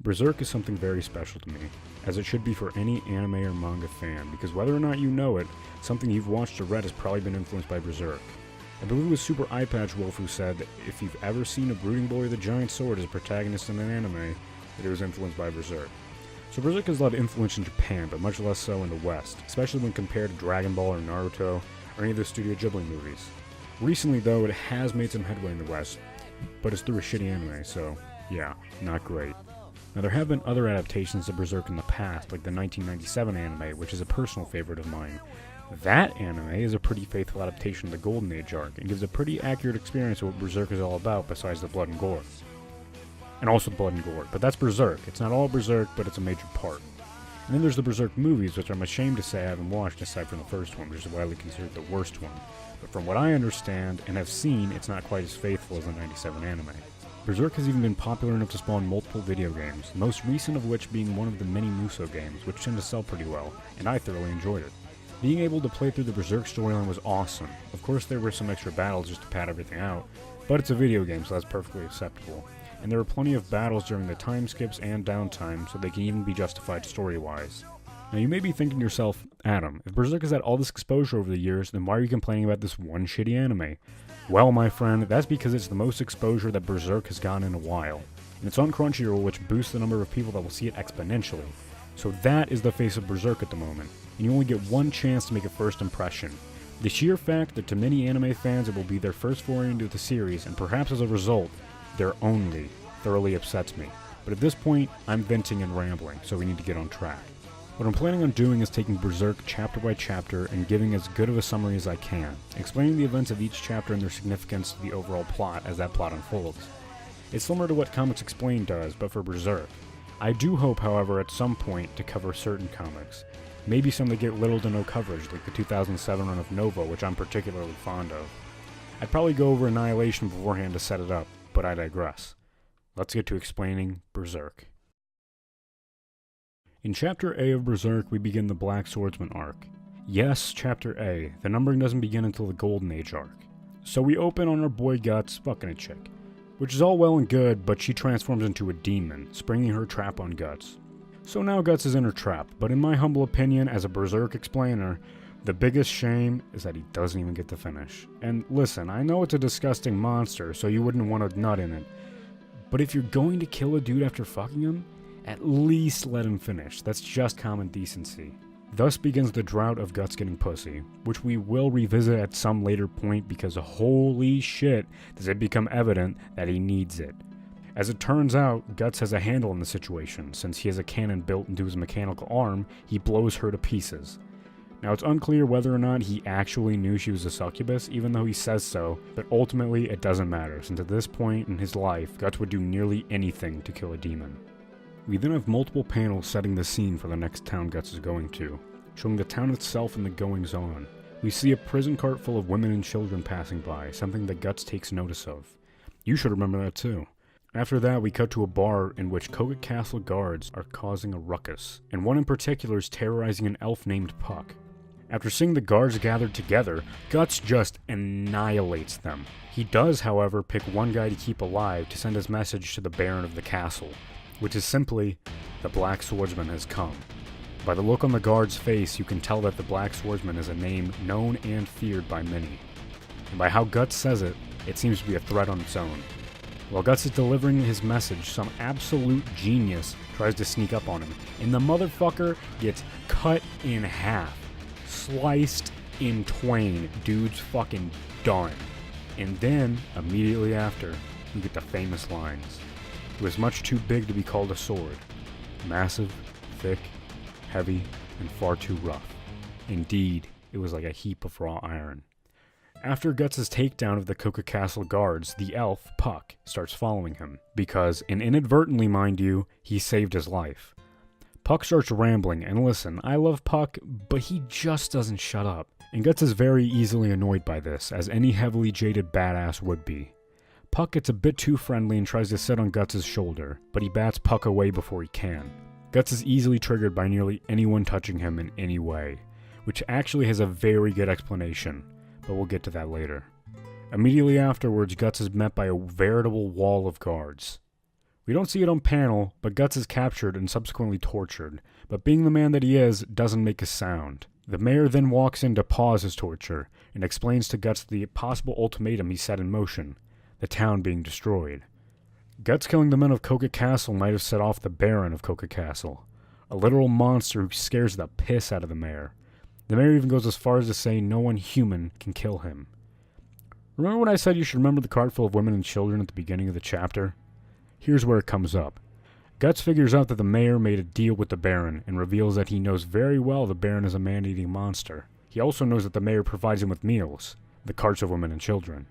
Berserk is something very special to me, as it should be for any anime or manga fan, because whether or not you know it, something you've watched or read has probably been influenced by Berserk. I believe it was Super Eyepatch Wolf who said that if you've ever seen a brooding boy with a giant sword as a protagonist in an anime, that it was influenced by Berserk. So Berserk has a lot of influence in Japan, but much less so in the West, especially when compared to Dragon Ball or Naruto, or any of the Studio Ghibli movies. Recently though, it has made some headway in the West, but it's through a shitty anime, so yeah, not great. Now there have been other adaptations of Berserk in the past, like the 1997 anime, which is a personal favorite of mine. That anime is a pretty faithful adaptation of the Golden Age arc, and gives a pretty accurate experience of what Berserk is all about besides the blood and gore. And also blood and gore, but that's Berserk. It's not all Berserk, but it's a major part. And then there's the Berserk movies, which I'm ashamed to say I haven't watched aside from the first one, which is widely considered the worst one. But from what I understand and have seen, it's not quite as faithful as the 97 anime. Berserk has even been popular enough to spawn multiple video games, the most recent of which being one of the many Muso games, which tend to sell pretty well, and I thoroughly enjoyed it. Being able to play through the Berserk storyline was awesome. Of course there were some extra battles just to pad everything out, but it's a video game so that's perfectly acceptable. And there were plenty of battles during the time skips and downtime, so they can even be justified story-wise. Now you may be thinking to yourself, Adam, if Berserk has had all this exposure over the years, then why are you complaining about this one shitty anime? Well, my friend, that's because it's the most exposure that Berserk has gotten in a while. And it's on Crunchyroll, which boosts the number of people that will see it exponentially. So that is the face of Berserk at the moment, and you only get one chance to make a first impression. The sheer fact that to many anime fans it will be their first foray into the series, and perhaps as a result, their only, thoroughly upsets me. But at this point, I'm venting and rambling, so we need to get on track. What I'm planning on doing is taking Berserk chapter by chapter and giving as good of a summary as I can, explaining the events of each chapter and their significance to the overall plot as that plot unfolds. It's similar to what Comics Explained does, but for Berserk. I do hope, however, at some point to cover certain comics. Maybe some that get little to no coverage, like the 2007 run of Nova, which I'm particularly fond of. I'd probably go over Annihilation beforehand to set it up, but I digress. Let's get to explaining Berserk. In Chapter A of Berserk, we begin the Black Swordsman arc. Yes, Chapter A. The numbering doesn't begin until the Golden Age arc. So we open on our boy Guts fucking a chick. Which is all well and good, but she transforms into a demon, springing her trap on Guts. So now Guts is in her trap, but in my humble opinion, as a Berserk explainer, the biggest shame is that he doesn't even get to finish. And listen, I know it's a disgusting monster, so you wouldn't want to nut in it. But if you're going to kill a dude after fucking him, at least let him finish. That's just common decency. Thus begins the drought of Guts getting pussy, which we will revisit at some later point because holy shit does it become evident that he needs it. As it turns out, Guts has a handle on the situation. Since he has a cannon built into his mechanical arm, he blows her to pieces. Now it's unclear whether or not he actually knew she was a succubus, even though he says so, but ultimately it doesn't matter, since at this point in his life, Guts would do nearly anything to kill a demon. We then have multiple panels setting the scene for the next town Guts is going to, showing the town itself and the goings-on. We see a prison cart full of women and children passing by, something that Guts takes notice of. You should remember that too. After that, we cut to a bar in which Koga Castle guards are causing a ruckus, and one in particular is terrorizing an elf named Puck. After seeing the guards gathered together, Guts just annihilates them. He does, however, pick one guy to keep alive to send his message to the Baron of the castle, which is simply, the Black Swordsman has come. By the look on the guard's face, you can tell that the Black Swordsman is a name known and feared by many. And by how Guts says it, it seems to be a threat on its own. While Guts is delivering his message, some absolute genius tries to sneak up on him, and the motherfucker gets cut in half. Sliced in twain. Dude's fucking done. And then, immediately after, you get the famous lines. It was much too big to be called a sword. Massive, thick, heavy, and far too rough. Indeed, it was like a heap of raw iron. After Guts' takedown of the Koga Castle guards, the elf, Puck, starts following him, because, and inadvertently mind you, he saved his life. Puck starts rambling, and listen, I love Puck, but he just doesn't shut up. And Guts is very easily annoyed by this, as any heavily jaded badass would be. Puck gets a bit too friendly and tries to sit on Guts' shoulder, but he bats Puck away before he can. Guts is easily triggered by nearly anyone touching him in any way, which actually has a very good explanation, but we'll get to that later. Immediately afterwards, Guts is met by a veritable wall of guards. We don't see it on panel, but Guts is captured and subsequently tortured, but being the man that he is, doesn't make a sound. The mayor then walks in to pause his torture, and explains to Guts the possible ultimatum he set in motion, the town being destroyed. Guts killing the men of Coca Castle might have set off the Baron of Coca Castle, a literal monster who scares the piss out of the mayor. The mayor even goes as far as to say no one human can kill him. Remember when I said you should remember the cart full of women and children at the beginning of the chapter? Here's where it comes up. Guts figures out that the mayor made a deal with the Baron and reveals that he knows very well the Baron is a man-eating monster. He also knows that the mayor provides him with meals, the carts of women and children.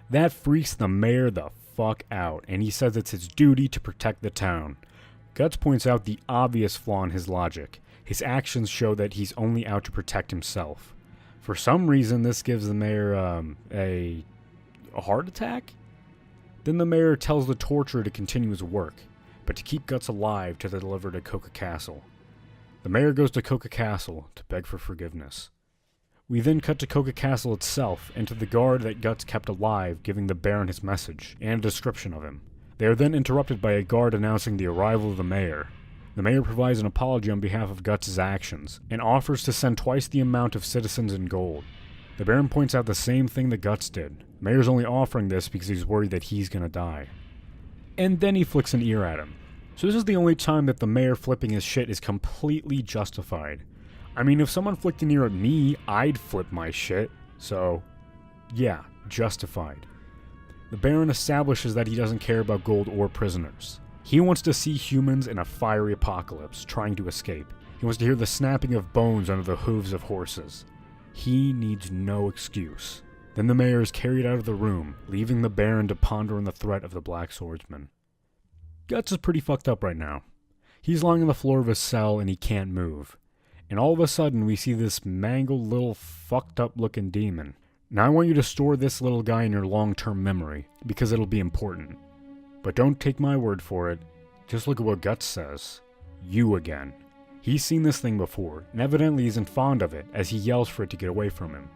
That freaks the mayor the fuck out, and he says it's his duty to protect the town. Guts points out the obvious flaw in his logic. His actions show that he's only out to protect himself. For some reason, this gives the mayor a heart attack? Then the mayor tells the torturer to continue his work, but to keep Guts alive to deliver to Coca Castle. The mayor goes to Coca Castle to beg for forgiveness. We then cut to Coca Castle itself and to the guard that Guts kept alive, giving the Baron his message and a description of him. They are then interrupted by a guard announcing the arrival of the mayor. The mayor provides an apology on behalf of Guts' actions, and offers to send twice the amount of citizens in gold. The Baron points out the same thing that Guts did. The mayor's only offering this because he's worried that he's gonna die. And then he flicks an ear at him. So this is the only time that the mayor flipping his shit is completely justified. I mean, if someone flicked an ear at me, I'd flip my shit. So, yeah, justified. The Baron establishes that he doesn't care about gold or prisoners. He wants to see humans in a fiery apocalypse, trying to escape. He wants to hear the snapping of bones under the hooves of horses. He needs no excuse. Then the mayor is carried out of the room, leaving the Baron to ponder on the threat of the Black Swordsman. Guts is pretty fucked up right now. He's lying on the floor of his cell and he can't move. And all of a sudden we see this mangled little fucked up looking demon. Now I want you to store this little guy in your long-term memory, because it'll be important. But don't take my word for it, just look at what Guts says. You again. He's seen this thing before, and evidently isn't fond of it, as he yells for it to get away from him.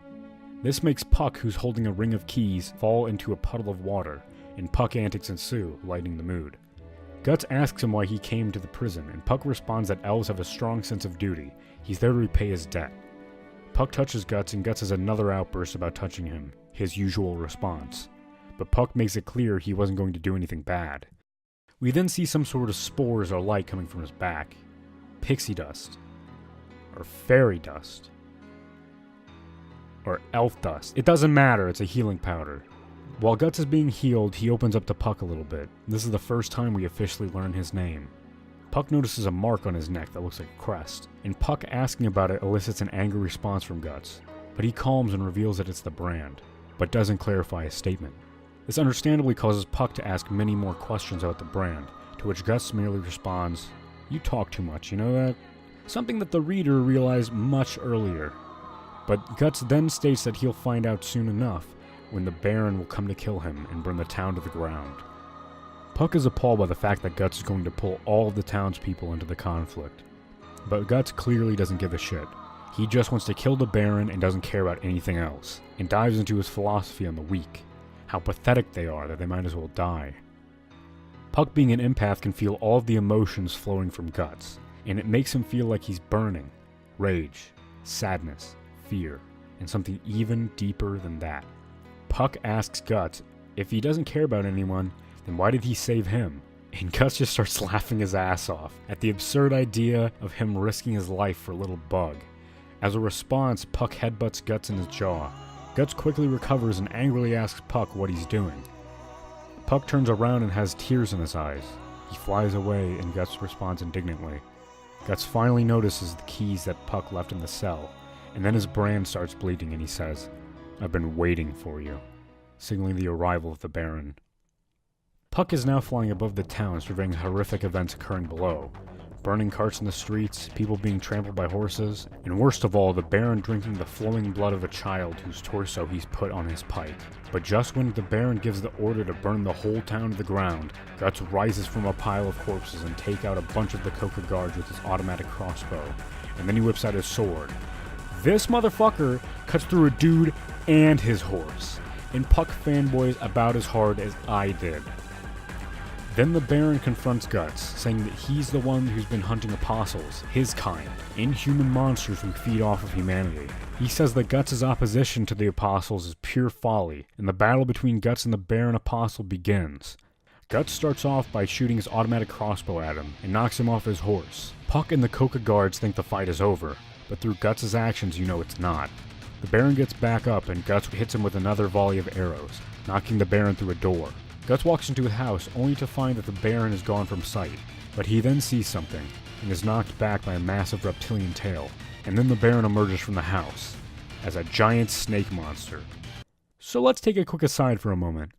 This makes Puck, who's holding a ring of keys, fall into a puddle of water, and Puck antics ensue, lightening the mood. Guts asks him why he came to the prison, and Puck responds that elves have a strong sense of duty. He's there to repay his debt. Puck touches Guts, and Guts has another outburst about touching him, his usual response. But Puck makes it clear he wasn't going to do anything bad. We then see some sort of spores or light coming from his back. Pixie dust. Or fairy dust. Or elf dust. It doesn't matter, it's a healing powder. While Guts is being healed, he opens up to Puck a little bit. This is the first time we officially learn his name. Puck notices a mark on his neck that looks like a crest, and Puck asking about it elicits an angry response from Guts, but he calms and reveals that it's the brand, but doesn't clarify his statement. This understandably causes Puck to ask many more questions about the brand, to which Guts merely responds, "You talk too much, you know that?" Something that the reader realized much earlier. But Guts then states that he'll find out soon enough, when the Baron will come to kill him and burn the town to the ground. Puck is appalled by the fact that Guts is going to pull all of the townspeople into the conflict. But Guts clearly doesn't give a shit. He just wants to kill the Baron and doesn't care about anything else, and dives into his philosophy on the weak. How pathetic they are that they might as well die. Puck, being an empath, can feel all of the emotions flowing from Guts, and it makes him feel like he's burning. Rage, sadness, fear, and something even deeper than that. Puck asks Guts if he doesn't care about anyone, then why did he save him? And Guts just starts laughing his ass off at the absurd idea of him risking his life for a little bug. As a response, Puck headbutts Guts in his jaw. Guts quickly recovers and angrily asks Puck what he's doing. Puck turns around and has tears in his eyes. He flies away and Guts responds indignantly. Guts finally notices the keys that Puck left in the cell, and then his brand starts bleeding and he says, "I've been waiting for you," signaling the arrival of the Baron. Puck is now flying above the town, surveying horrific events occurring below. Burning carts in the streets, people being trampled by horses, and worst of all, the Baron drinking the flowing blood of a child whose torso he's put on his pike. But just when the Baron gives the order to burn the whole town to the ground, Guts rises from a pile of corpses and takes out a bunch of the Coca guards with his automatic crossbow, and then he whips out his sword. This motherfucker cuts through a dude and his horse, and Puck fanboys about as hard as I did. Then the Baron confronts Guts, saying that he's the one who's been hunting apostles, his kind, inhuman monsters who feed off of humanity. He says that Guts' opposition to the apostles is pure folly, and the battle between Guts and the Baron apostle begins. Guts starts off by shooting his automatic crossbow at him, and knocks him off his horse. Puck and the Coca guards think the fight is over, but through Guts' actions you know it's not. The Baron gets back up and Guts hits him with another volley of arrows, knocking the Baron through a door. Guts walks into a house only to find that the Baron is gone from sight, but he then sees something, and is knocked back by a massive reptilian tail, and then the Baron emerges from the house, as a giant snake monster. So let's take a quick aside for a moment.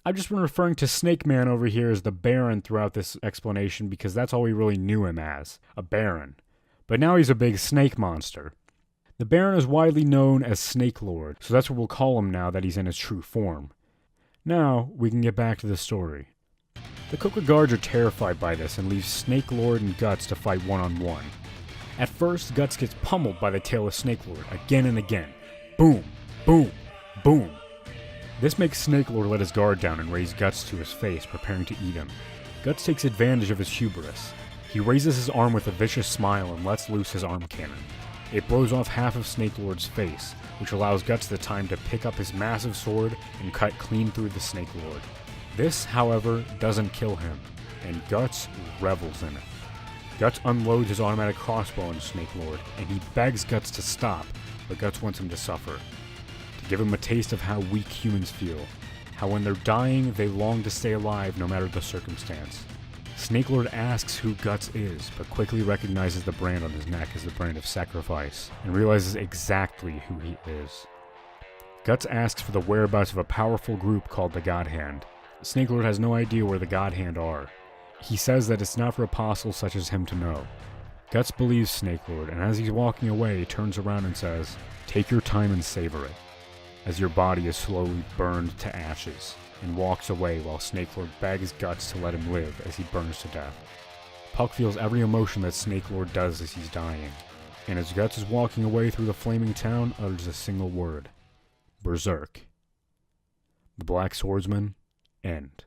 I've just been referring to Snake Man over here as the Baron throughout this explanation because that's all we really knew him as, a Baron. But now he's a big snake monster. The Baron is widely known as Snake Lord, so that's what we'll call him now that he's in his true form. Now, we can get back to the story. The Coca guards are terrified by this and leave Snake Lord and Guts to fight one-on-one. At first, Guts gets pummeled by the tail of Snake Lord again and again. Boom, boom, boom. This makes Snake Lord let his guard down and raise Guts to his face, preparing to eat him. Guts takes advantage of his hubris. He raises his arm with a vicious smile and lets loose his arm cannon. It blows off half of Snake Lord's face, which allows Guts the time to pick up his massive sword and cut clean through the Snake Lord. This, however, doesn't kill him, and Guts revels in it. Guts unloads his automatic crossbow on Snake Lord, and he begs Guts to stop, but Guts wants him to suffer. To give him a taste of how weak humans feel, how when they're dying, they long to stay alive no matter the circumstance. Snake Lord asks who Guts is, but quickly recognizes the brand on his neck as the brand of sacrifice, and realizes exactly who he is. Guts asks for the whereabouts of a powerful group called the God Hand. Snake Lord has no idea where the God Hand are. He says that it's not for apostles such as him to know. Guts believes Snake Lord, and as he's walking away, he turns around and says, "Take your time and savor it," as your body is slowly burned to ashes, and walks away while Snake Lord begs Guts to let him live as he burns to death. Puck feels every emotion that Snake Lord does as he's dying, and as Guts is walking away through the flaming town, utters a single word: Berserk. The Black Swordsman, end.